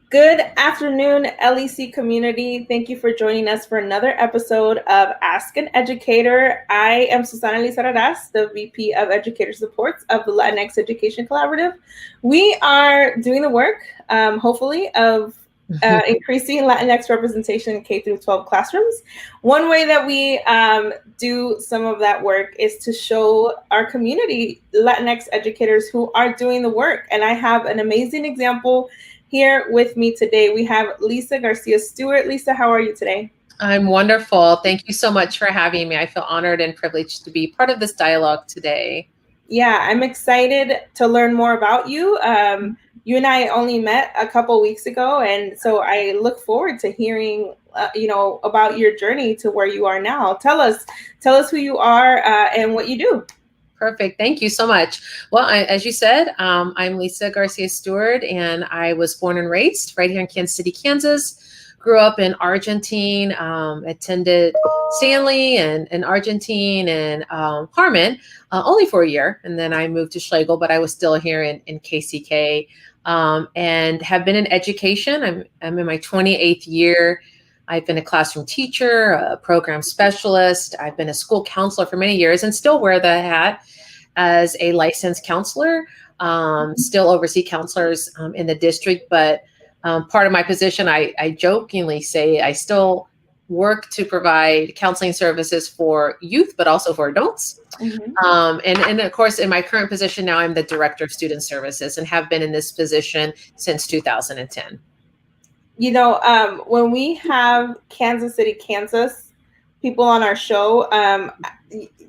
Good afternoon, LEC community. Thank you for joining us for another episode of Ask an Educator. I am Susana Lisa Raraz, the VP of Educator Supports of the Latinx Education Collaborative. We are doing the work, hopefully, of increasing Latinx representation in K through 12 classrooms. One way that we do some of that work is to show our community Latinx educators who are doing the work. And I have an amazing example here with me today. We have Lisa Garcia Stewart. Lisa, how are you today? I'm wonderful. Thank you so much for having me. I feel honored and privileged to be part of this dialogue today. Yeah, I'm excited to learn more about you. You and I only met a couple weeks ago, and so I look forward to hearing, about your journey to where you are now. Tell us who you are and what you do. Perfect. Thank you so much. Well, as you said, I'm Lisa Garcia Stewart, and I was born and raised right here in Kansas City, Kansas. Grew up in Argentine, attended Stanley and Argentine and Harmon only for a year. And then I moved to Schlegel, but I was still here in KCK and have been in education. I'm in my 28th year. I've been a classroom teacher, a program specialist. I've been a school counselor for many years and still wear the hat as a licensed counselor, still oversee counselors in the district. But part of my position, I jokingly say I still work to provide counseling services for youth, but also for adults. Mm-hmm. And of course, in my current position now, I'm the director of student services and have been in this position since 2010. You know, when we have Kansas City, Kansas people on our show,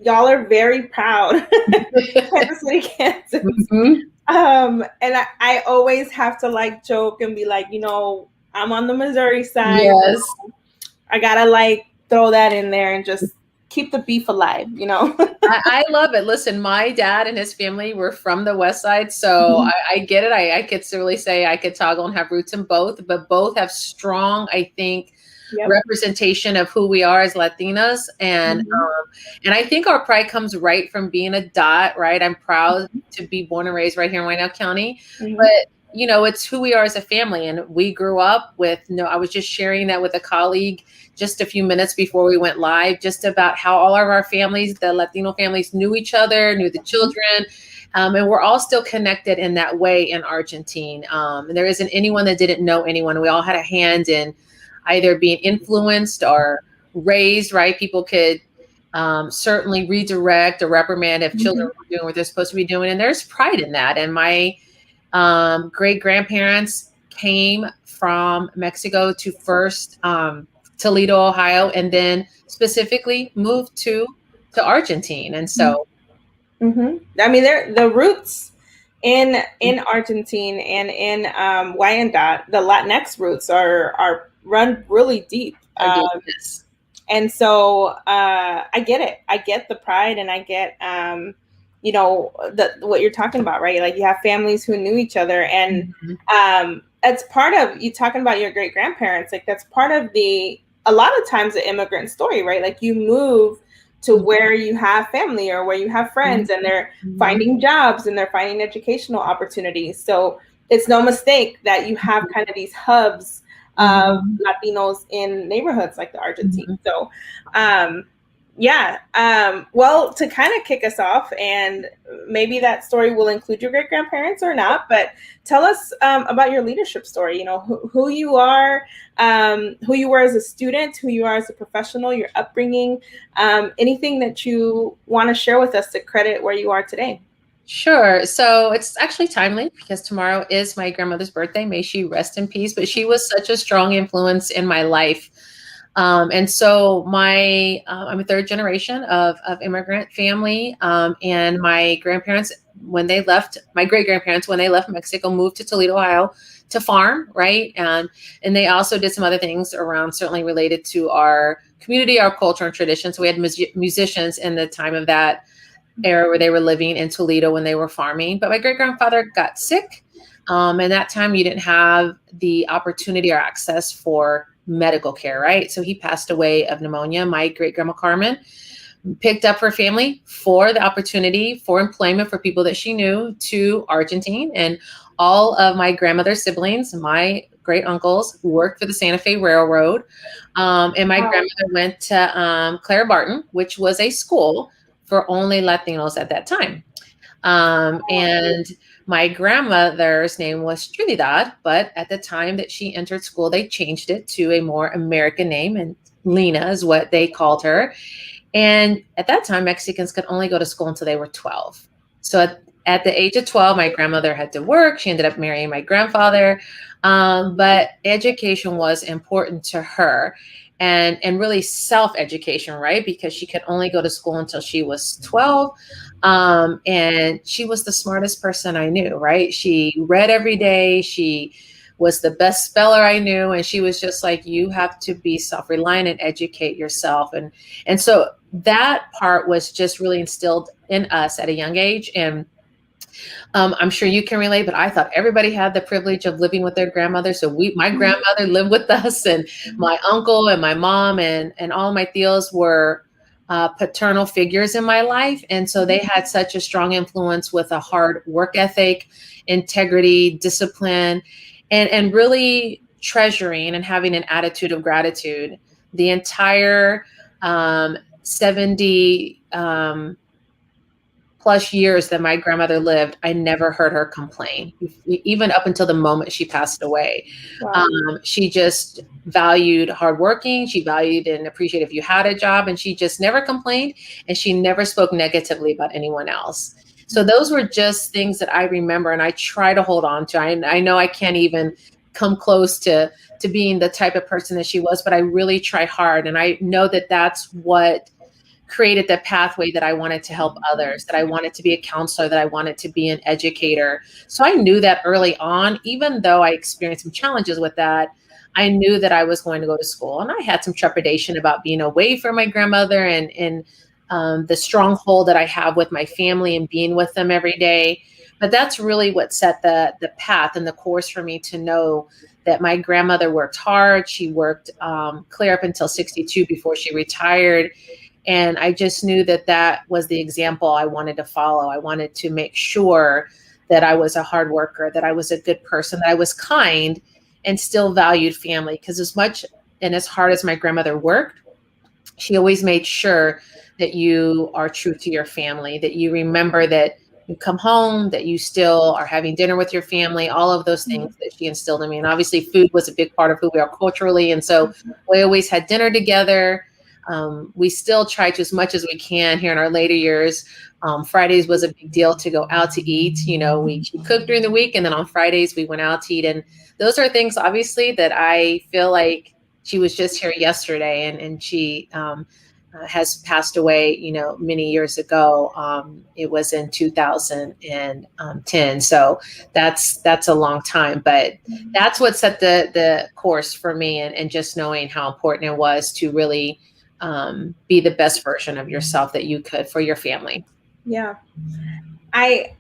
y'all are very proud. Kansas City, Kansas. Mm-hmm. And I always have to like joke and be like, I'm on the Missouri side. Yes. I gotta like throw that in there and just keep the beef alive, I love it. Listen, my dad and his family were from the West Side, so mm-hmm. I get it. I could really say I could toggle and have roots in both, but both have strong, I think, representation of who we are as Latinas. And mm-hmm. And I think our pride comes right from being a dot, right? I'm proud to be born and raised right here in Wyandotte County, mm-hmm. but it's who we are as a family. And we grew up with, I was just sharing that with a colleague just a few minutes before we went live, just about how all of our families, the Latino families, knew each other, knew the children. And we're all still connected in that way in Argentine. And there isn't anyone that didn't know anyone. We all had a hand in either being influenced or raised, right? People could certainly redirect or reprimand if children were doing what they're supposed to be doing. And there's pride in that. And my great-grandparents came from Mexico to first Toledo, Ohio, and then specifically moved to Argentine. And so mm-hmm. I mean, the roots in Argentine and in Wyandotte, the Latinx roots are run really deep. And so I get it. I get the pride, and I get what you're talking about, right? Like you have families who knew each other, and it's part of you talking about your great grandparents. Like that's part of a lot of times the immigrant story, right? Like you move to where you have family or where you have friends, and they're finding jobs and they're finding educational opportunities. So it's no mistake that you have kind of these hubs of Latinos in neighborhoods like the Argentine. So well, to kind of kick us off, and maybe that story will include your great grandparents or not, but tell us about your leadership story. Who you are, who you were as a student, who you are as a professional, your upbringing, anything that you want to share with us to credit where you are today. Sure. So it's actually timely because tomorrow is my grandmother's birthday. May she rest in peace. But she was such a strong influence in my life. And so I'm a third generation of immigrant family. And my grandparents, my great grandparents, when they left Mexico, moved to Toledo, Ohio to farm, right? And they also did some other things around, certainly related to our community, our culture and tradition. So we had musicians in the time of that era where they were living in Toledo when they were farming. But my great grandfather got sick. And that time you didn't have the opportunity or access for medical care, right? So he passed away of pneumonia. My great grandma Carmen picked up her family for the opportunity for employment for people that she knew to Argentine. And all of my grandmother's siblings, my great uncles who worked for the Santa Fe Railroad. And my grandmother went to Clara Barton, which was a school for only Latinos at that time. And my grandmother's name was Trinidad, but at the time that she entered school, they changed it to a more American name, and Lena is what they called her. And at that time, Mexicans could only go to school until they were 12. So at the age of 12, my grandmother had to work. She ended up marrying my grandfather. But education was important to her, and really self-education, right? Because she could only go to school until she was 12. And she was the smartest person I knew, right? She read every day. She was the best speller I knew. And she was just like, you have to be self-reliant and educate yourself. And so that part was just really instilled in us at a young age. And I'm sure you can relate, but I thought everybody had the privilege of living with their grandmother. So my grandmother lived with us, and my uncle and my mom and all my tios were paternal figures in my life. And so they had such a strong influence with a hard work ethic, integrity, discipline, and really treasuring and having an attitude of gratitude. The entire 70 plus years that my grandmother lived, I never heard her complain, even up until the moment she passed away. Wow. She just valued hardworking. She valued and appreciated if you had a job, and she just never complained, and she never spoke negatively about anyone else. So those were just things that I remember, and I try to hold on to. I know I can't even come close to being the type of person that she was, but I really try hard. And I know that that's what created the pathway that I wanted to help others, that I wanted to be a counselor, that I wanted to be an educator. So I knew that early on, even though I experienced some challenges with that, I knew that I was going to go to school. And I had some trepidation about being away from my grandmother and the stronghold that I have with my family and being with them every day. But that's really what set the path and the course for me to know that my grandmother worked hard. She worked clear up until 62 before she retired. And I just knew that that was the example I wanted to follow. I wanted to make sure that I was a hard worker, that I was a good person, that I was kind and still valued family. Because as much and as hard as my grandmother worked, she always made sure that you are true to your family, that you remember that you come home, that you still are having dinner with your family, all of those things that she instilled in me. And obviously food was a big part of who we are culturally. And so we always had dinner together. We still try to, as much as we can here in our later years. Fridays was a big deal to go out to eat. You know, we cooked during the week, and then on Fridays we went out to eat. And those are things, obviously, that I feel like she was just here yesterday, and she has passed away, you know, many years ago. It was in 2010. So that's a long time, but that's what set the course for me, and just knowing how important it was to really be the best version of yourself that you could for your family. Yeah. I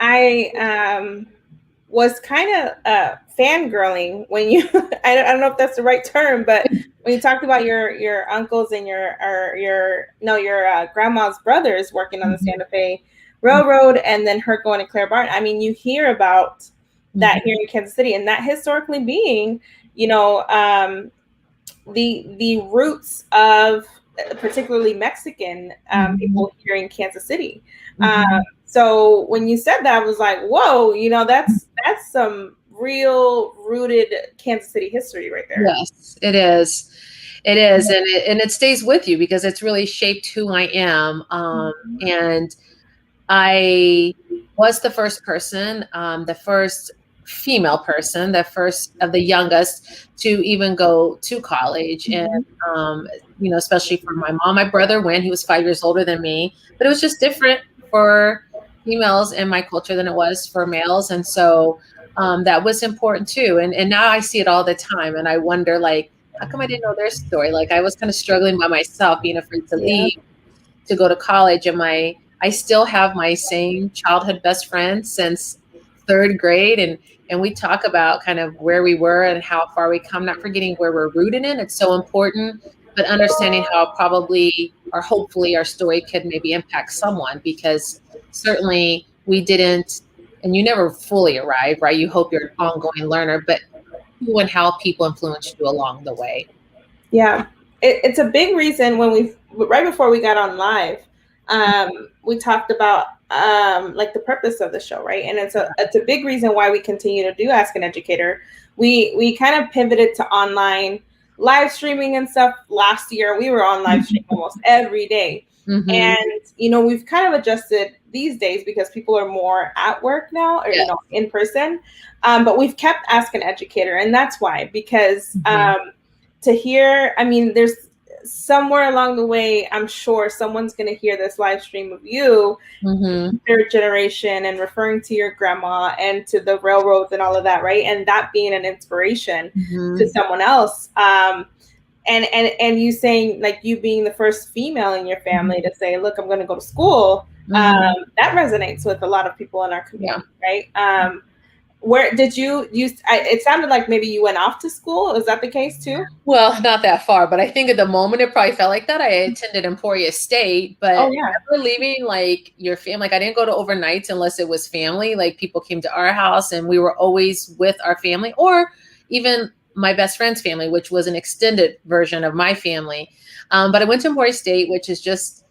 was kind of fangirling when you, I don't know if that's the right term, but when you talked about your uncles and your grandma's brothers working on the Santa Fe Railroad, and then her going to Clara Barton. I mean, you hear about that here in Kansas City, and that historically being, you know, the roots of particularly Mexican people here in Kansas City. So when you said that, I was like, whoa, you know, that's some real rooted Kansas City history right there. Yes, it is. It is. And it stays with you because it's really shaped who I am. And I was the first person, the first female person, the first of the youngest to even go to college. And, you know, especially for my mom, my brother went, he was 5 years older than me, but it was just different for females in my culture than it was for males. And so that was important too. And now I see it all the time. And I wonder, like, how come I didn't know their story? Like, I was kind of struggling by myself, being afraid to leave, to go to college. And I still have my same childhood best friend since third grade. And we talk about kind of where we were and how far we come, not forgetting where we're rooted in. It's so important, but understanding how probably or hopefully our story could maybe impact someone, because certainly we didn't, and you never fully arrive, right? You hope you're an ongoing learner, but you and how people influenced you along the way. Yeah, it's a big reason when right before we got on live, we talked about like the purpose of the show, right? And it's a big reason why we continue to do Ask an Educator. We kind of pivoted to online live streaming and stuff last year. We were on live stream almost every day. Mm-hmm. And we've kind of adjusted these days because people are more at work now, or in person. But we've kept Ask an Educator, and that's why, because to hear, I mean, there's somewhere along the way, I'm sure someone's going to hear this live stream of you, third generation, and referring to your grandma and to the railroads and all of that, right? And that being an inspiration to someone else. And you saying, like, you being the first female in your family to say, look, I'm going to go to school, that resonates with a lot of people in our community, right? Where did you it sounded like maybe you went off to school. Is that the case too? Well, not that far, but I think at the moment it probably felt like that. I attended Emporia State, but never leaving like your family. Like I didn't go to overnights unless it was family. Like people came to our house and we were always with our family, or even my best friend's family, which was an extended version of my family. But I went to Emporia State, which is just,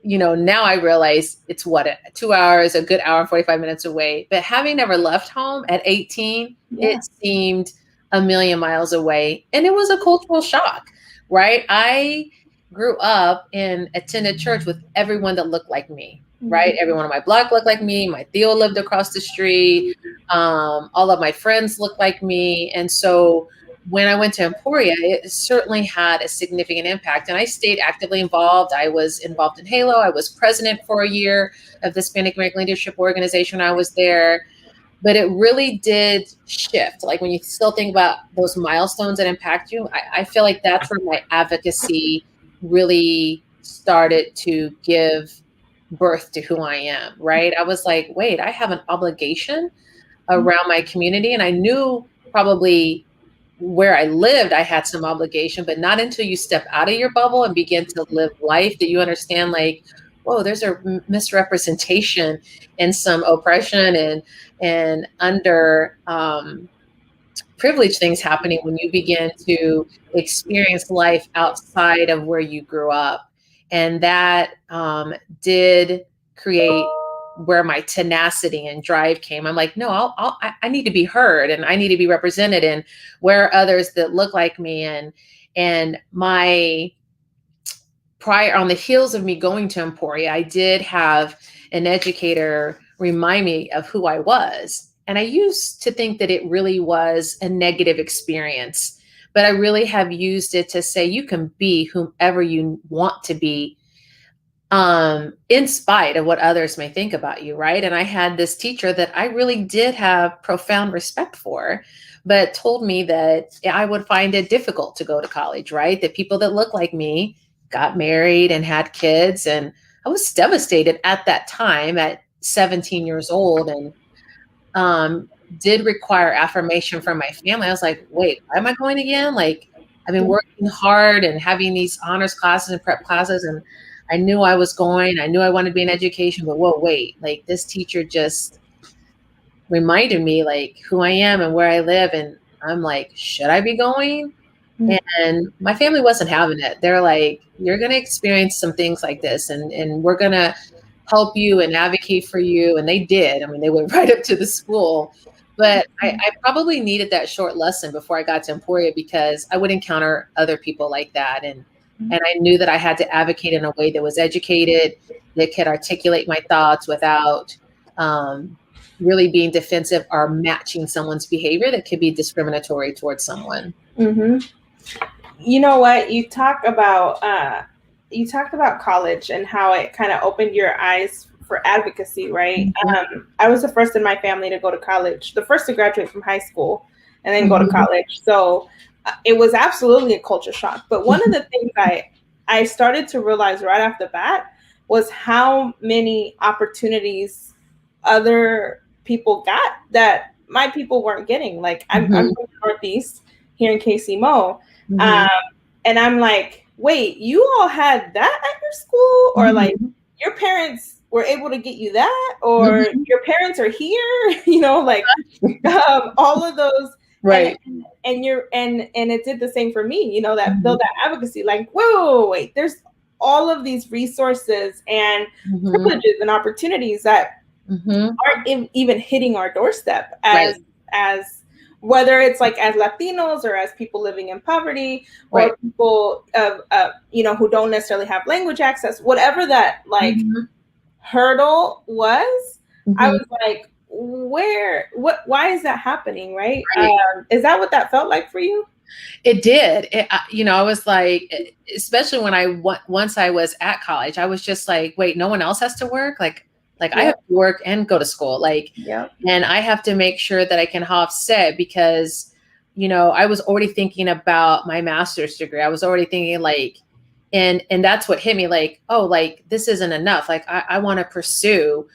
now I realize it's 2 hours, a good hour and 45 minutes away. But having never left home at 18, it seemed a million miles away. And it was a cultural shock, right? I grew up and attended church with everyone that looked like me, right? Everyone on my block looked like me. My Theo lived across the street. All of my friends looked like me. And so when I went to Emporia, it certainly had a significant impact. And I stayed actively involved. I was involved in HALO. I was president for a year of the Hispanic American Leadership Organization. I was there. But it really did shift. Like when you still think about those milestones that impact you, I feel like that's where my advocacy really started to give birth to who I am, right? I was like, wait, I have an obligation around my community. And I knew probably where I lived, I had some obligation, but not until you step out of your bubble and begin to live life that you understand, like, whoa, there's a misrepresentation and some oppression and under privileged things happening when you begin to experience life outside of where you grew up. And that did create where my tenacity and drive came. I'm like, no, I need to be heard and I need to be represented, and where are others that look like me. And my prior, on the heels of me going to Emporia, I did have an educator remind me of who I was. And I used to think that it really was a negative experience, but I really have used it to say, you can be whomever you want to be, in spite of what others may think about you, right? And I had this teacher that I really did have profound respect for, but told me that I would find it difficult to go to college, right? That people that look like me got married and had kids. And I was devastated at that time at 17 years old, and did require affirmation from my family. I was like, wait, why am I going again? Like, I've been working hard and having these honors classes and prep classes, and I knew I was going. I knew I wanted to be in education, but whoa, wait, like this teacher just reminded me like who I am and where I live. And I'm like, should I be going? And my family wasn't having it. They're like, you're going to experience some things like this, and we're going to help you and advocate for you. And they did. I mean, they went right up to the school. But I probably needed that short lesson before I got to Emporia, because I would encounter other people like that. And I knew that I had to advocate in a way that was educated, that could articulate my thoughts without really being defensive or matching someone's behavior that could be discriminatory towards someone. You know what? You talked about college and how it kind of opened your eyes for advocacy, right? I was the first in my family to go to college, the first to graduate from high school and then go to college. So it was absolutely a culture shock. But one of the things I started to realize right off the bat was how many opportunities other people got that my people weren't getting. Like I'm from the Northeast here in KC-Mo. And I'm like, wait, you all had that at your school? Or like your parents were able to get you that? Or your parents are here? Like all of those Right. And it did the same for me, you know, that build that advocacy, like, whoa, wait, there's all of these resources and privileges and opportunities that aren't even hitting our doorstep as whether it's like as Latinos or as people living in poverty or people you know, who don't necessarily have language access, whatever that like hurdle was, I was like, why is that happening? Right. Is that what that felt like for you? It did. You know, I was like, especially when once I was at college, I was just like, wait, no one else has to work. Like I have to work and go to school. Like, and I have to make sure that I can offset because, you know, I was already thinking about my master's degree. I was already thinking like, and that's what hit me like, oh, like this isn't enough. Like I want to pursue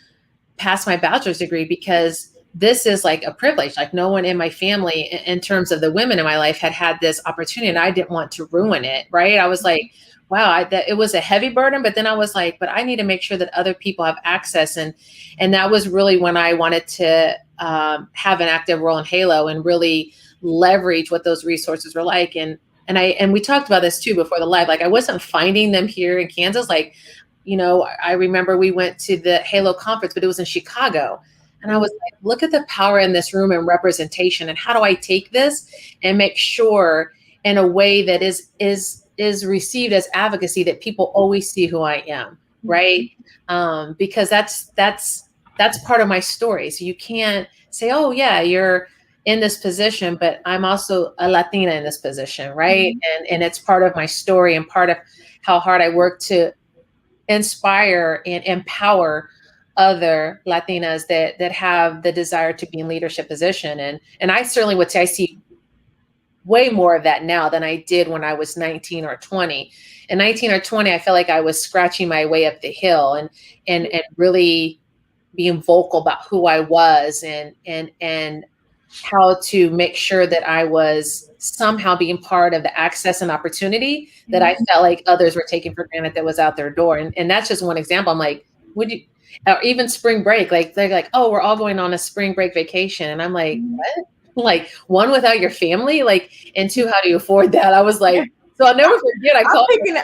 past my bachelor's degree because this is like a privilege. Like no one in my family, in terms of the women in my life, had this opportunity, and I didn't want to ruin it. Right? I was like, wow, that it was a heavy burden. But then I was like, but I need to make sure that other people have access, and that was really when I wanted to have an active role in Halo and really leverage what those resources were like. And we talked about this too before the live. Like I wasn't finding them here in Kansas. Like, you know, I remember we went to the Halo conference, but it was in Chicago. And I was like, look at the power in this room and representation. And how do I take this and make sure in a way that is received as advocacy that people always see who I am, right? Because that's part of my story. So you can't say, oh yeah, you're in this position, but I'm also a Latina in this position, right? And it's part of my story and part of how hard I work to inspire and empower other Latinas that have the desire to be in leadership position. And I certainly would say I see way more of that now than I did when I was 19 or 20. In 19 or 20, I felt like I was scratching my way up the hill and really being vocal about who I was and how to make sure that I was somehow being part of the access and opportunity that I felt like others were taking for granted that was out their door. And that's just one example. I'm like, would you, or even spring break, like they're like, oh, we're all going on a spring break vacation. And I'm like, what? Like one, without your family, like, and two, how do you afford that? I was like, so I'll never forget.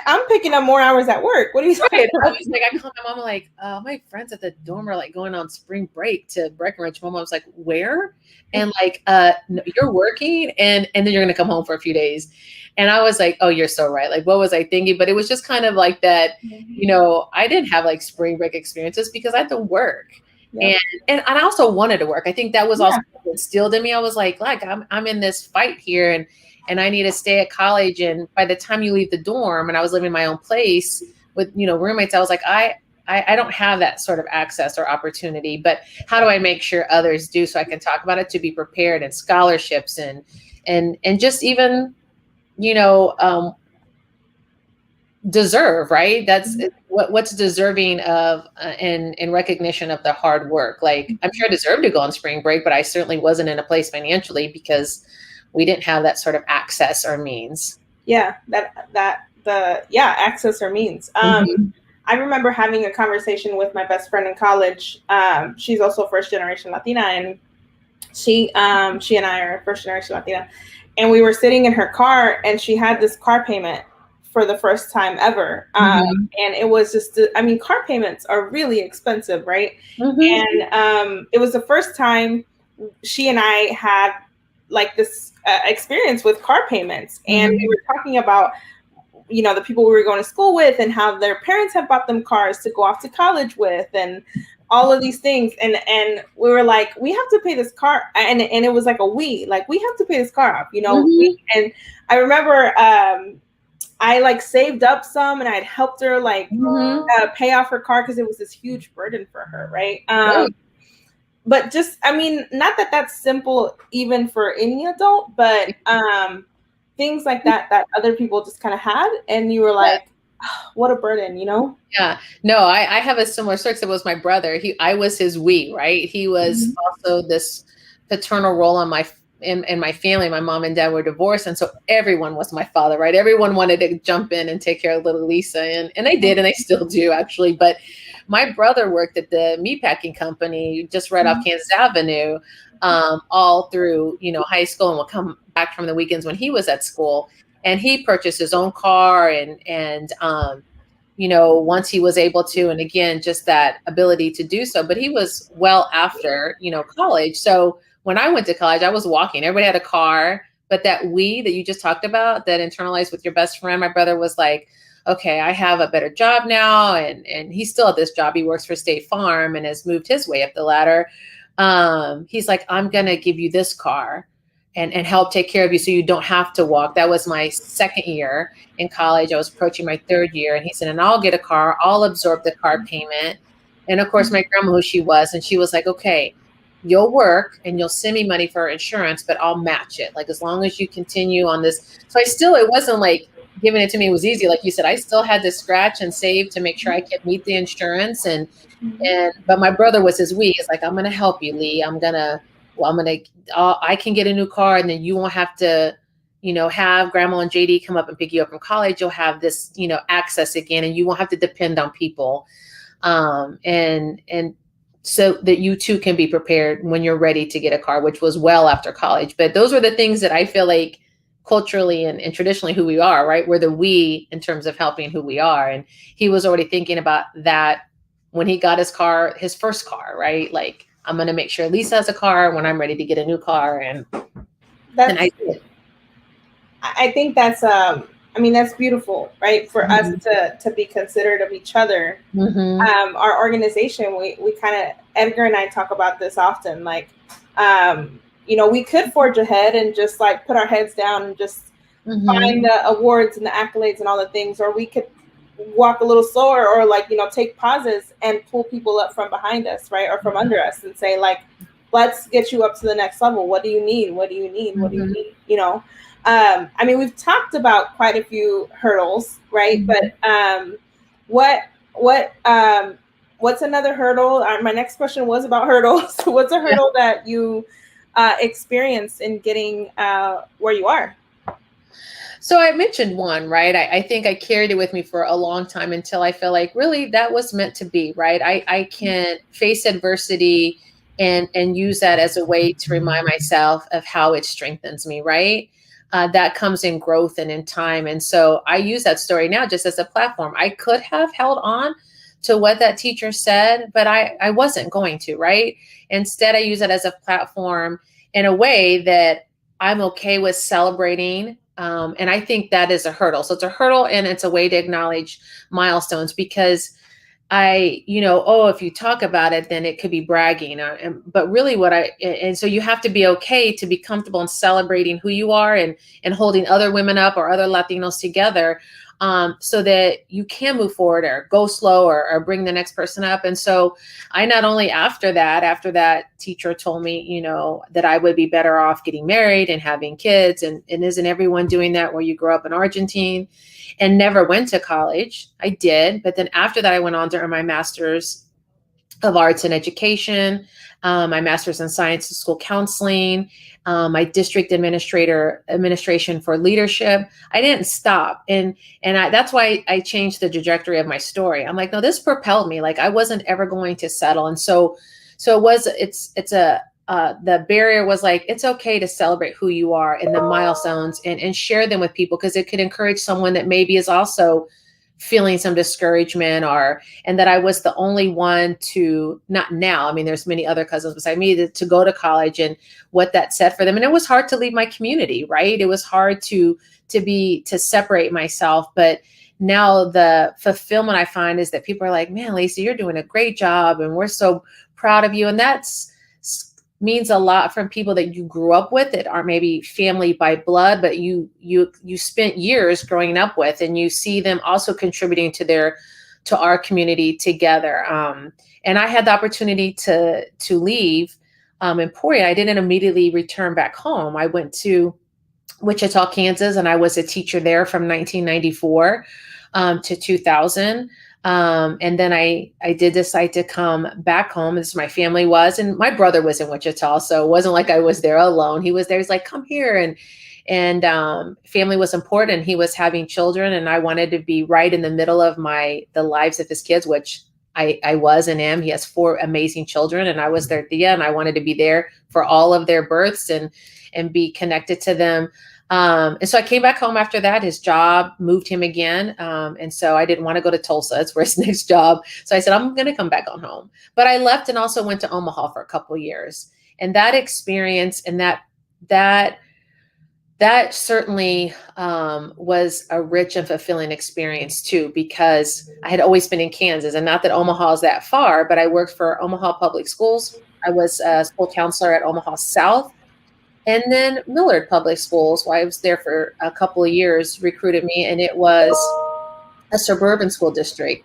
I'm picking up more hours at work. What are you saying? I was like, I called my mom like, my friends at the dorm are like going on spring break to Breckenridge. Mom, I was like, where? And like, no, you're working and then you're going to come home for a few days. And I was like, oh, you're so right. Like, what was I thinking? But it was just kind of like that, you know, I didn't have like spring break experiences because I had to work. Yeah. And I also wanted to work. I think that was also instilled in me. I was like I'm in this fight here and I need to stay at college. And by the time you leave the dorm, and I was living in my own place with, you know, roommates, I was like, I don't have that sort of access or opportunity, but how do I make sure others do so I can talk about it, to be prepared, and scholarships and just even, you know, deserve, right? That's what's deserving of in recognition of the hard work. Like I'm sure I deserved to go on spring break, but I certainly wasn't in a place financially because we didn't have that sort of access or means. Yeah, access or means. I remember having a conversation with my best friend in college. She's also first generation Latina, and she and I are first generation Latina. And we were sitting in her car, and she had this car payment for the first time ever. And it was just, I mean, car payments are really expensive, right? And it was the first time she and I had like this experience with car payments. And we were talking about, you know, the people we were going to school with and how their parents had bought them cars to go off to college with and all of these things. And we were like, we have to pay this car. And it was like we have to pay this car off, you know? And I remember I like saved up some and I'd helped her like pay off her car because it was this huge burden for her. Right. But just, I mean, not that that's simple even for any adult, but things like that other people just kind of had. And you were like, oh, what a burden, you know? Yeah, no, I have a similar story. It was my brother. I was his right? He was also this paternal role in my family. My mom and dad were divorced. And so everyone was my father, right? Everyone wanted to jump in and take care of little Lisa. And they did, and they still do actually. But my brother worked at the meatpacking company just right off Kansas Avenue, all through, high school, and would come back from the weekends when he was at school. And he purchased his own car, once he was able to, and again, just that ability to do so. But he was well after, college. So when I went to college, I was walking. Everybody had a car, but that we that you just talked about, that internalized with your best friend, my brother was like, okay, I have a better job now. And he's still at this job. He works for State Farm and has moved his way up the ladder. He's like, I'm going to give you this car and help take care of you so you don't have to walk. That was my second year in college. I was approaching my third year. And he said, and I'll get a car. I'll absorb the car payment. And of course, my grandma, who she was, and she was like, okay, you'll work and you'll send me money for insurance, but I'll match it. Like, as long as you continue on this. So it wasn't like giving it to me. It was easy. Like you said, I still had to scratch and save to make sure I could meet the insurance. But my brother was his we. He's like, I'm going to help you, Lee. I can get a new car, and then you won't have to, have Grandma and JD come up and pick you up from college. You'll have this, access again, and you won't have to depend on people. And so that you too can be prepared when you're ready to get a car, which was well after college. But those were the things that I feel like culturally and traditionally who we are, right? We're the we in terms of helping who we are. And he was already thinking about that when he got his first car, right? Like, I'm going to make sure Lisa has a car when I'm ready to get a new car. And I did. I think that's, that's beautiful, right? For us to be considerate of each other. Mm-hmm. Our organization, we kind of, Edgar and I talk about this often, like, we could forge ahead and just like put our heads down and just find the awards and the accolades and all the things, or we could walk a little slower, or like, take pauses and pull people up from behind us, right? Or from under us, and say like, let's get you up to the next level. What do you need? What do you need? What do you need? We've talked about quite a few hurdles, right? But what's another hurdle? My next question was about hurdles. What's a hurdle that you experienced in getting where you are? So I mentioned one, right? I think I carried it with me for a long time until I feel like really that was meant to be, right? I can face adversity and use that as a way to remind myself of how it strengthens me, right? That comes in growth and in time. And so I use that story now just as a platform. I could have held on to what that teacher said, but I wasn't going to, right? Instead, I use it as a platform in a way that I'm okay with celebrating. And I think that is a hurdle. So it's a hurdle, and it's a way to acknowledge milestones, because if you talk about it, then it could be bragging. But really so you have to be okay to be comfortable in celebrating who you are and holding other women up or other Latinos together, so that you can move forward or go slow or bring the next person up. And so I not only after that teacher told me, that I would be better off getting married and having kids. And isn't everyone doing that where you grow up in Argentina, and never went to college? I did. But then after that, I went on to earn my master's of arts and education, my master's in science and school counseling, my district administration for leadership. I didn't stop. And that's why I changed the trajectory of my story. I'm like, no, this propelled me. Like, I wasn't ever going to settle. And so the barrier was like, it's okay to celebrate who you are and the milestones and share them with people, because it could encourage someone that maybe is also feeling some discouragement, and that I was the only one to, not now, there's many other cousins beside me, to go to college, and what that said for them. And it was hard to leave my community, right? It was hard to separate myself. But now the fulfillment I find is that people are like, man, Lisa, you're doing a great job, and we're so proud of you. And that's means a lot from people that you grew up with, that aren't maybe family by blood, but you spent years growing up with, and you see them also contributing to our community together. And I had the opportunity to leave Emporia. I didn't immediately return back home. I went to Wichita, Kansas, and I was a teacher there from 1994 to 2000. And then I did decide to come back home, as my family was, and my brother was in Wichita. So it wasn't like I was there alone. He was there. He's like, come here. And family was important. He was having children, and I wanted to be right in the middle of the lives of his kids, which I was and am. He has 4 amazing children, and I was their tia, and I wanted to be there for all of their births and be connected to them. And so I came back home after that. His job moved him again. And so I didn't want to go to Tulsa. It's where his next job. So I said, I'm going to come back on home. But I left and also went to Omaha for a couple of years. And that experience and that certainly was a rich and fulfilling experience too, because I had always been in Kansas, and not that Omaha is that far, but I worked for Omaha Public Schools. I was a school counselor at Omaha South, and then Millard Public Schools, where I was there for a couple of years, recruited me, and it was a suburban school district.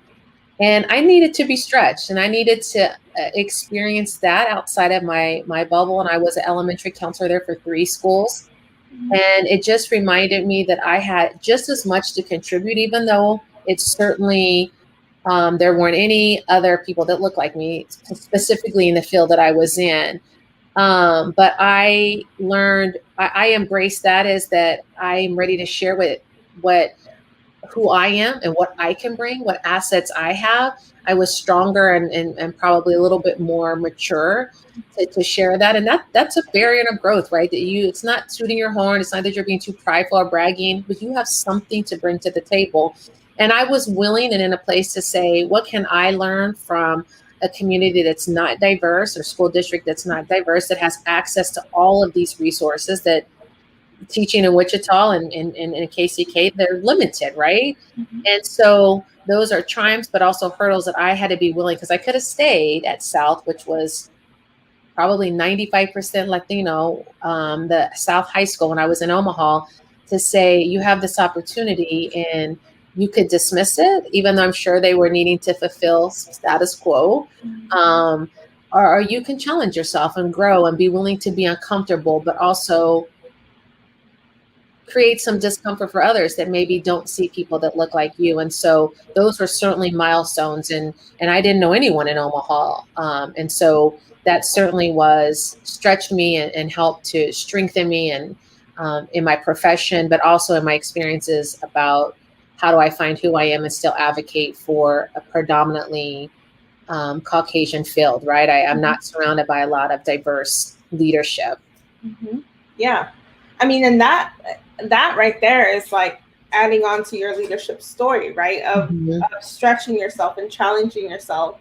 And I needed to be stretched, and I needed to experience that outside of my bubble. And I was an elementary counselor there for 3 schools. And it just reminded me that I had just as much to contribute, even though it's certainly there weren't any other people that looked like me, specifically in the field that I was in. But I learned, I embraced that as that I'm ready to share who I am and what I can bring, what assets I have. I was stronger and probably a little bit more mature to share that. And that's a barrier of growth, right? That it's not tooting your horn. It's not that you're being too prideful or bragging, but you have something to bring to the table. And I was willing and in a place to say, what can I learn from a community that's not diverse, or school district that's not diverse, that has access to all of these resources that teaching in Wichita and in KCK, they're limited, right? Mm-hmm. And so those are triumphs, but also hurdles that I had to be willing, because I could have stayed at South, which was probably 95% Latino, the South High School when I was in Omaha, to say, you have this opportunity and you could dismiss it, even though I'm sure they were needing to fulfill status quo. Or you can challenge yourself and grow and be willing to be uncomfortable, but also create some discomfort for others that maybe don't see people that look like you. And so those were certainly milestones. And I didn't know anyone in Omaha. And so that certainly stretched me and helped to strengthen me and in my profession, but also in my experiences about how do I find who I am and still advocate for a predominantly Caucasian field, right? I'm not surrounded by a lot of diverse leadership. Mm-hmm. Yeah. I mean, and that right there is like adding on to your leadership story, right? Of stretching yourself and challenging yourself,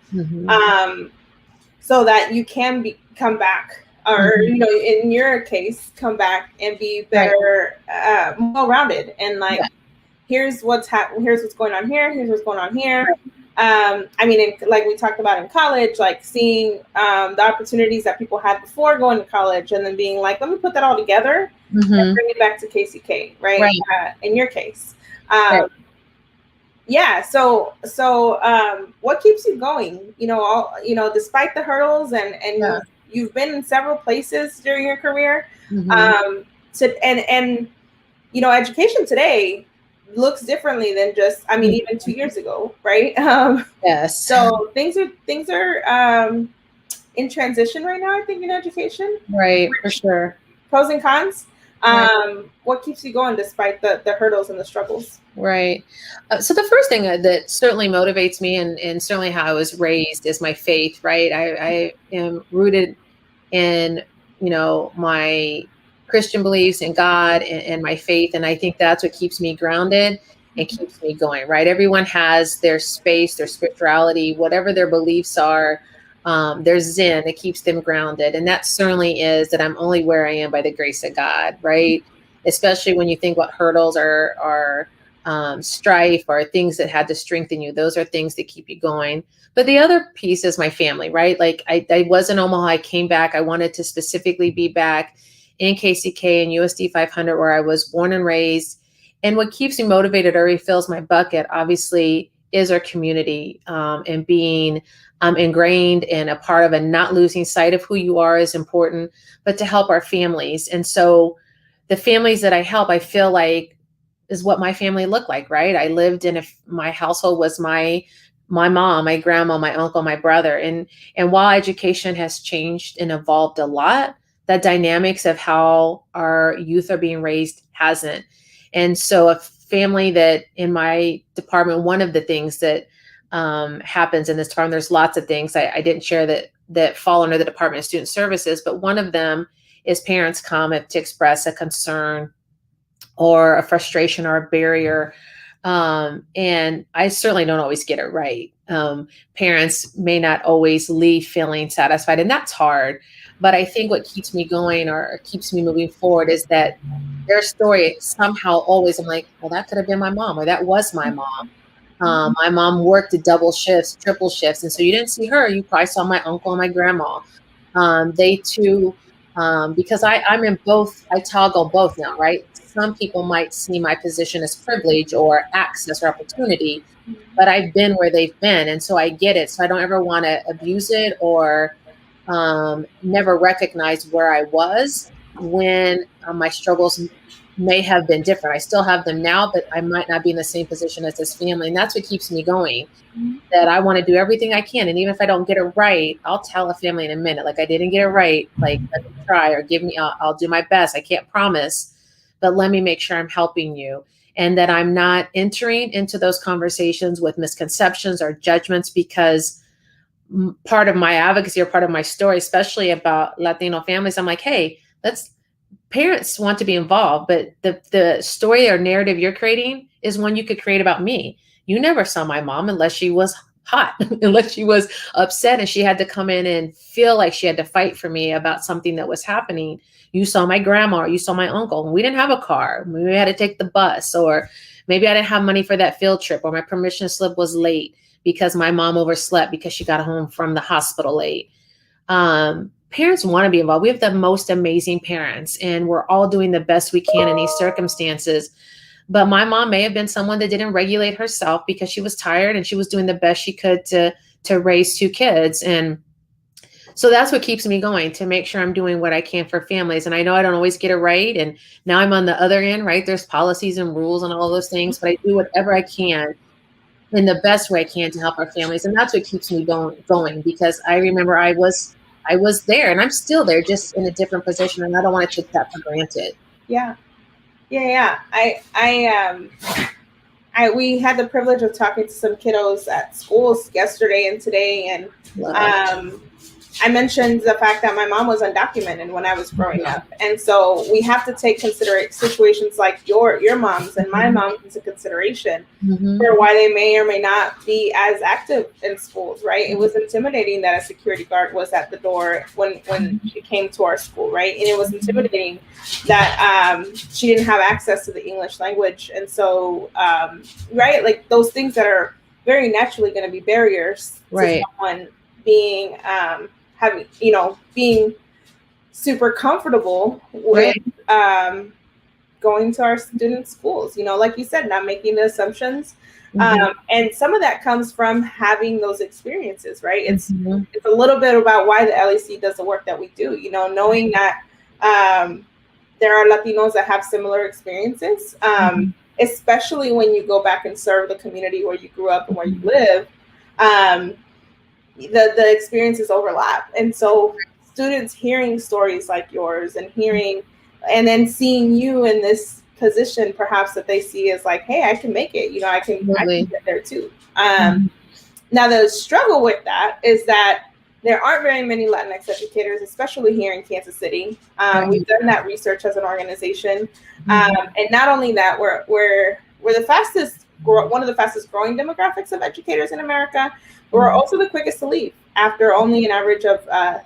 so that you can come back, or in your case, come back and be better, more rounded, and like, here's what's going on here. Here's what's going on here. I mean, like we talked about in college, like seeing the opportunities that people had before going to college, and then being like, let me put that all together and bring it back to KCK, right? In your case. Yeah. So what keeps you going? Despite the hurdles and you've been in several places during your career. Education today looks differently than just, even 2 years ago, right? Yes. So things are in transition right now, I think, in education. Right, for sure. Pros and cons. What keeps you going despite the hurdles and the struggles? Right. So the first thing that certainly motivates me, and certainly how I was raised, is my faith, right? I am rooted in, my Christian beliefs in God and my faith. And I think that's what keeps me grounded and keeps me going, right? Everyone has their space, their spirituality, whatever their beliefs are, their Zen that keeps them grounded. And that certainly is that I'm only where I am by the grace of God, right? Especially when you think what hurdles are strife or things that had to strengthen you. Those are things that keep you going. But the other piece is my family, right? Like I was in Omaha, I came back. I wanted to specifically be back in KCK and USD 500, where I was born and raised. And what keeps me motivated or refills my bucket, obviously, is our community, and being ingrained and a part of, and not losing sight of who you are is important, but to help our families. And so the families that I help, I feel like is what my family looked like, right? I lived in my household was my mom, my grandma, my uncle, my brother. And while education has changed and evolved a lot, the dynamics of how our youth are being raised hasn't. And so a family that in my department, one of the things that happens in this department. There's lots of things I didn't share that fall under the Department of Student Services, but one of them is parents come to express a concern or a frustration or a barrier. And I certainly don't always get it right. Parents may not always leave feeling satisfied, and that's hard. But I think what keeps me going or keeps me moving forward is that their story somehow always, I'm like, well, that could have been my mom, or that was my mom. My mom worked double shifts, triple shifts. And so you didn't see her. You probably saw my uncle and my grandma. They too, because I'm in both, I toggle both now, right? Some people might see my position as privilege or access or opportunity, but I've been where they've been. And so I get it. So I don't ever want to abuse it or never recognize where I was when my struggles may have been different. I still have them now, but I might not be in the same position as this family. And that's what keeps me going, that I want to do everything I can. And even if I don't get it right, I'll tell a family in a minute, like, I didn't get it right. Like, let me try, or I'll do my best. I can't promise, but let me make sure I'm helping you. And that I'm not entering into those conversations with misconceptions or judgments, because part of my advocacy or part of my story, especially about Latino families, I'm like, hey, parents want to be involved, but the story or narrative you're creating is one you could create about me. You never saw my mom unless she was hot, unless she was upset and she had to come in and feel like she had to fight for me about something that was happening. You saw my grandma, or you saw my uncle. We didn't have a car. Maybe we had to take the bus, or maybe I didn't have money for that field trip, or my permission slip was late because my mom overslept because she got home from the hospital late. Parents want to be involved. We have the most amazing parents, and we're all doing the best we can in these circumstances. But my mom may have been someone that didn't regulate herself because she was tired and she was doing the best she could to raise two kids. And so that's what keeps me going, to make sure I'm doing what I can for families. And I know I don't always get it right. And now I'm on the other end, right? There's policies and rules and all those things, but I do whatever I can in the best way I can to help our families. And that's what keeps me going, because I remember I was there, and I'm still there, just in a different position. And I don't want to take that for granted. Yeah. We had the privilege of talking to some kiddos at schools yesterday and today. And I mentioned the fact that my mom was undocumented when I was growing up. And so we have to take situations like your mom's and my mom's into consideration for why they may or may not be as active in schools, right? It was intimidating that a security guard was at the door when she came to our school, right? And it was intimidating that she didn't have access to the English language. And so, right, like those things that are very naturally going to be barriers to someone being being super comfortable with going to our student schools, like you said, not making the assumptions. And some of that comes from having those experiences, right? It's a little bit about why the LEC does the work that we do, knowing that there are Latinos that have similar experiences, especially when you go back and serve the community where you grew up and where you live. The experiences overlap. And so students hearing stories like yours and then seeing you in this position, perhaps that they see as like, hey, I can make it, I can get there too. Now the struggle with that is that there aren't very many Latinx educators, especially here in Kansas City. We've done that research as an organization. And not only that, we're the one of the fastest growing demographics of educators in America. We're also the quickest to leave after only an average of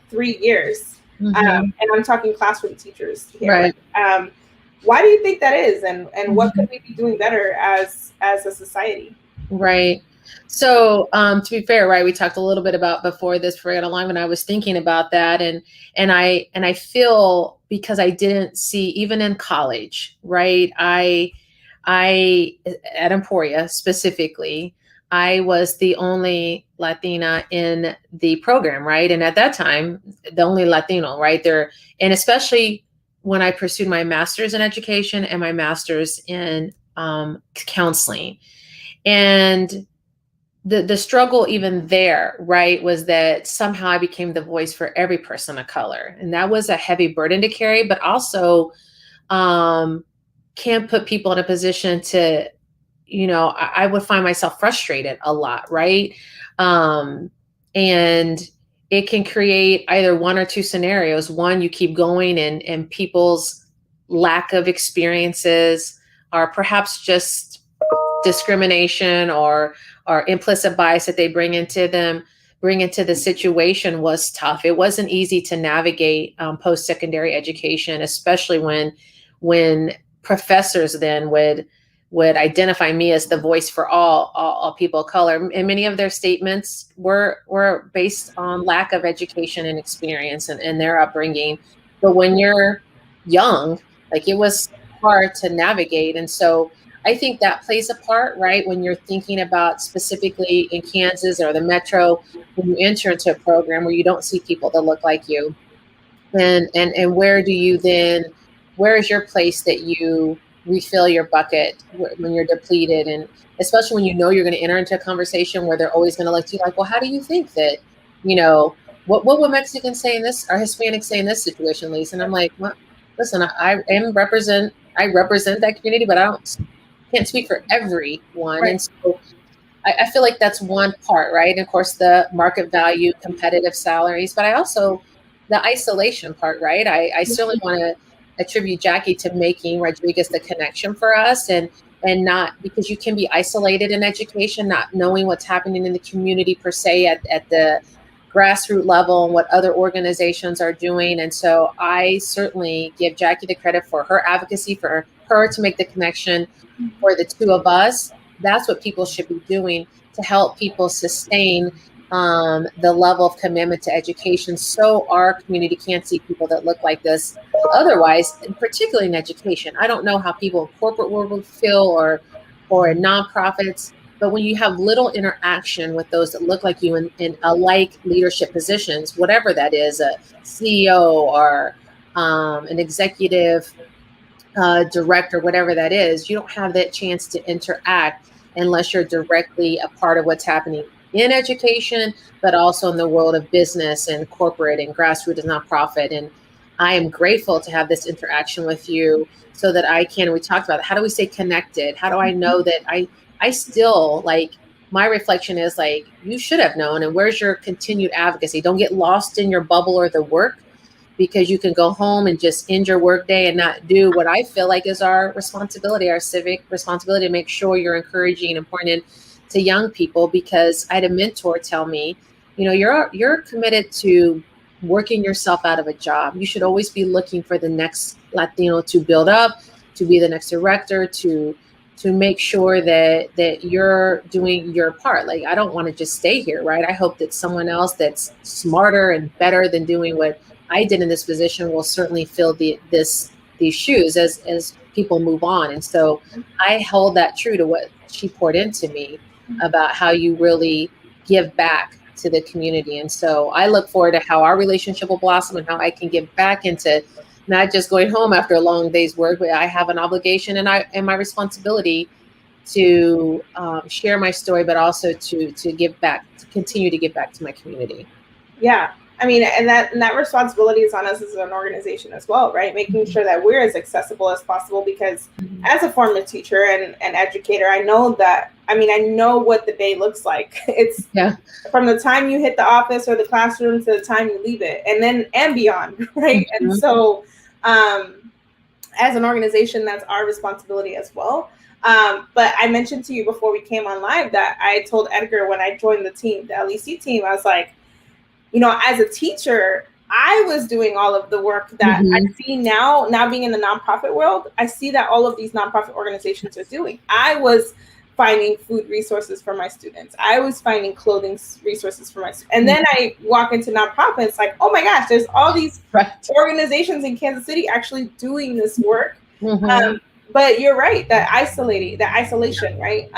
3 years. And I'm talking classroom teachers here. Right. Why do you think that is? And what could we be doing better as a society? Right. So to be fair, right, we talked a little bit about before this for alignment. I was thinking about that, and I feel, because I didn't see, even in college, right, I at Emporia specifically, I was the only Latina in the program, right? And at that time, the only Latino, right there. And especially when I pursued my master's in education and my master's in counseling. And the struggle even there, right, was that somehow I became the voice for every person of color. And that was a heavy burden to carry, but also can put people in a position to I would find myself frustrated a lot, right? And it can create either one or two scenarios. One, you keep going and people's lack of experiences are perhaps just discrimination or implicit bias that they bring into the situation was tough. It wasn't easy to navigate post-secondary education, especially when professors then would identify me as the voice for all people of color. And many of their statements were based on lack of education and experience and their upbringing. But when you're young, like, it was hard to navigate. And so I think that plays a part, right? When you're thinking about specifically in Kansas or the metro, when you enter into a program where you don't see people that look like you, and where is your place that you refill your bucket when you're depleted, and especially when you're going to enter into a conversation where they're always going to look to you like, well, how do you think that, what would Mexicans say in this, or Hispanics say in this situation, Lisa? And I'm like, well, listen, I represent that community, but can't speak for everyone. Right. And so I feel like that's one part, right? And of course, the market value, competitive salaries, but I also, the isolation part, right? I certainly want to attribute Jackie to making Rodriguez the connection for us, and not, because you can be isolated in education, not knowing what's happening in the community per se at the grassroots level and what other organizations are doing. And so I certainly give Jackie the credit for her advocacy, for her to make the connection for the two of us. That's what people should be doing to help people sustain the level of commitment to education, so our community can't see people that look like this otherwise, and particularly in education. I don't know how people in corporate world would feel, or in nonprofits, but when you have little interaction with those that look like you in alike leadership positions, whatever that is, a CEO or an executive director, whatever that is, you don't have that chance to interact unless you're directly a part of what's happening in education, but also in the world of business and corporate and grassroots and nonprofit. And I am grateful to have this interaction with you so that we talked about, how do we stay connected? How do I know that I still, like, my reflection is like, you should have known, and where's your continued advocacy? Don't get lost in your bubble or the work, because you can go home and just end your workday and not do what I feel like is our responsibility, our civic responsibility, to make sure you're encouraging and pointing to young people. Because I had a mentor tell me, you're committed to working yourself out of a job. You should always be looking for the next Latino to build up, to be the next director, to make sure that you're doing your part. Like, I don't want to just stay here, right? I hope that someone else that's smarter and better than doing what I did in this position will certainly fill these shoes as people move on. And so I hold that true to what she poured into me about how you really give back to the community. And so I look forward to how our relationship will blossom and how I can give back into not just going home after a long day's work, but I have an obligation and my responsibility to share my story, but also to give back, to continue to give back to my community. Yeah. I mean, and that responsibility is on us as an organization as well, right? Making sure that we're as accessible as possible, because as a former teacher and educator, I know what the day looks like. It's from the time you hit the office or the classroom to the time you leave it, and beyond, right? Mm-hmm. And so as an organization, that's our responsibility as well. But I mentioned to you before we came on live that I told Edgar when I joined the team, the LEC team, I was like, as a teacher, I was doing all of the work that I see now being in the nonprofit world. I see that all of these nonprofit organizations are doing. I was finding food resources for my students. I was finding clothing resources for my students. And then I walk into nonprofits like, oh my gosh, there's all these organizations in Kansas City actually doing this work. But you're right, that isolation, right?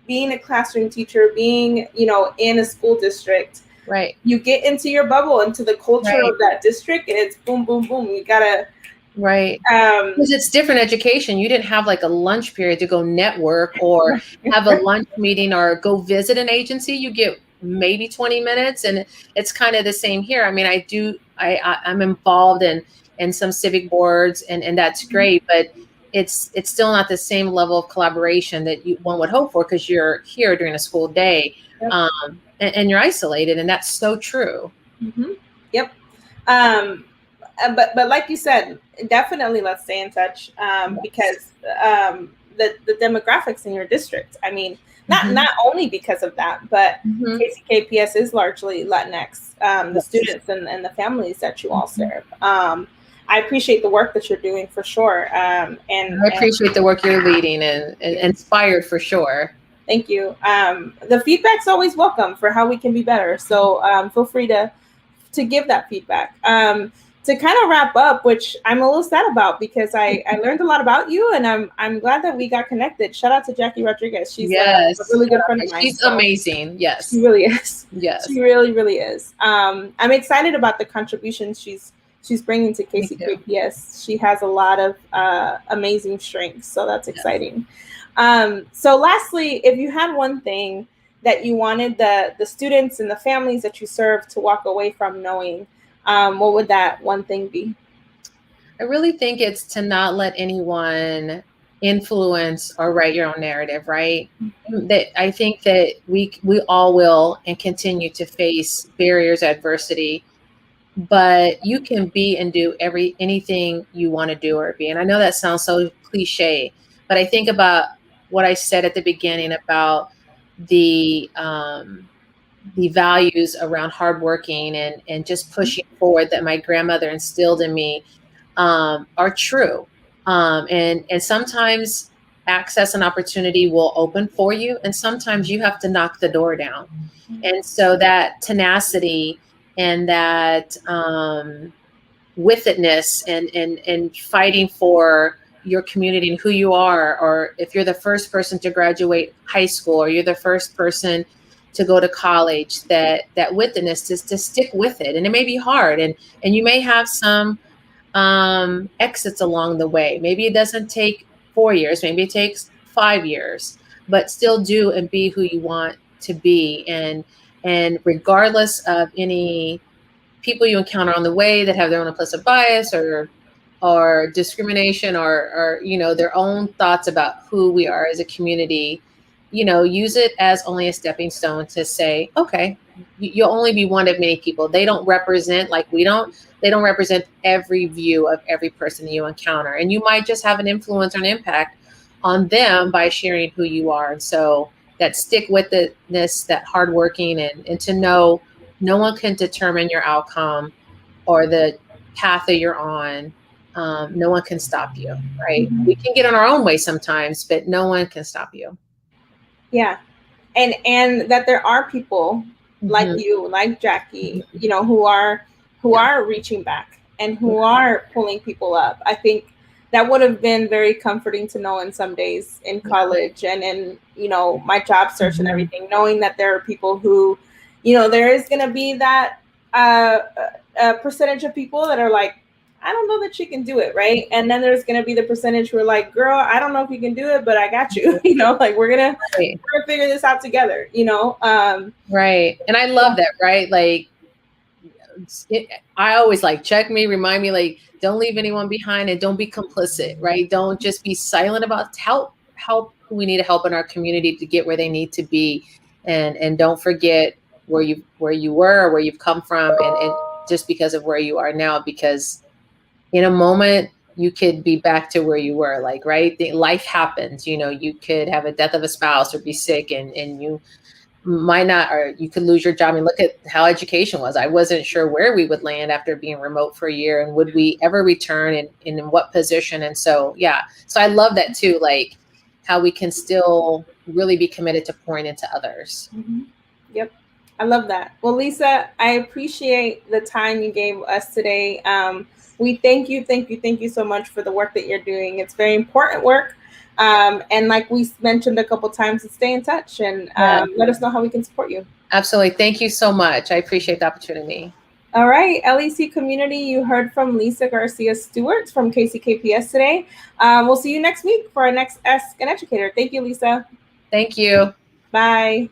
Being a classroom teacher, being, in a school district, right. You get into your bubble, into the culture of that district, and it's boom, boom, boom. You gotta. Right. Because it's different education. You didn't have like a lunch period to go network or have a lunch meeting or go visit an agency. You get maybe 20 minutes, and it's kind of the same here. I mean, I'm involved in some civic boards, and that's great. But it's still not the same level of collaboration that one would hope for, because you're here during a school day. Yep. And you're isolated, and that's so true. Mm-hmm. Yep. But like you said, definitely let's stay in touch, because the demographics in your district, I mean, not only because of that, but KCKPS is largely Latinx, the students and the families that you all serve. I appreciate the work that you're doing, for sure. And I appreciate the work you're leading, and inspired, for sure. Thank you. The feedback's always welcome for how we can be better. So feel free to give that feedback. To kind of wrap up, which I'm a little sad about, because I learned a lot about you, and I'm glad that we got connected. Shout out to Jackie Rodriguez. She's a really good friend of mine. She's amazing. Yes. She really is. Yes. She really, really is. I'm excited about the contributions she's bringing to KCKPS. She has a lot of amazing strengths, so that's exciting. So lastly, if you had one thing that you wanted the students and the families that you serve to walk away from knowing, what would that one thing be? I really think it's to not let anyone influence or write your own narrative, right? That I think that we all will and continue to face barriers, adversity, but you can be and do anything you want to do or be. And I know that sounds so cliche, but I think about what I said at the beginning about the values around hardworking and just pushing forward that my grandmother instilled in me are true. And sometimes access and opportunity will open for you, and sometimes you have to knock the door down. And so that tenacity and that withedness and fighting for your community and who you are, or if you're the first person to graduate high school, or you're the first person to go to college, that withedness to stick with it. And it may be hard, and you may have some exits along the way. Maybe it doesn't take 4 years, maybe it takes 5 years, but still do and be who you want to be. And regardless of any people you encounter on the way that have their own implicit bias or discrimination or their own thoughts about who we are as a community, use it as only a stepping stone to say, okay, you'll only be one of many people. They don't represent, like we don't, they don't represent every view of every person that you encounter. And you might just have an influence or an impact on them by sharing who you are. And so that stick with itness, that hardworking, and to know no one can determine your outcome or the path that you're on. No one can stop you, right? We can get on our own way sometimes, but no one can stop you. Yeah. And that there are people like you, like Jackie, who are reaching back and who are pulling people up. I think that would have been very comforting to know in some days in college and in, my job search and everything, knowing that there are people who, there is going to be that percentage of people that are like, I don't know that she can do it, right? And then there's going to be the percentage who are like, girl, I don't know if you can do it, but I got you. Like we're gonna figure this out together. Right. And I love that, right? Like, I always check me, remind me, don't leave anyone behind and don't be complicit, right? Don't just be silent about help who we need to help in our community to get where they need to be, and don't forget where you were, or where you've come from, and just because of where you are now, because in a moment you could be back to where you were, right? Life happens, you could have a death of a spouse or be sick, and you might not, or you could lose your job. I mean, look at how education was. I wasn't sure where we would land after being remote for a year, and would we ever return, and in what position? And so, yeah. So I love that too, how we can still really be committed to pouring into others. Yep. I love that. Well, Lisa, I appreciate the time you gave us today. We thank you so much for the work that you're doing. It's very important work. And like we mentioned a couple times, stay in touch and let us know how we can support you. Absolutely. Thank you so much. I appreciate the opportunity. All right, LEC community, you heard from Lisa Garcia Stewart from KCKPS today. We'll see you next week for our next Ask an Educator. Thank you, Lisa. Thank you. Bye.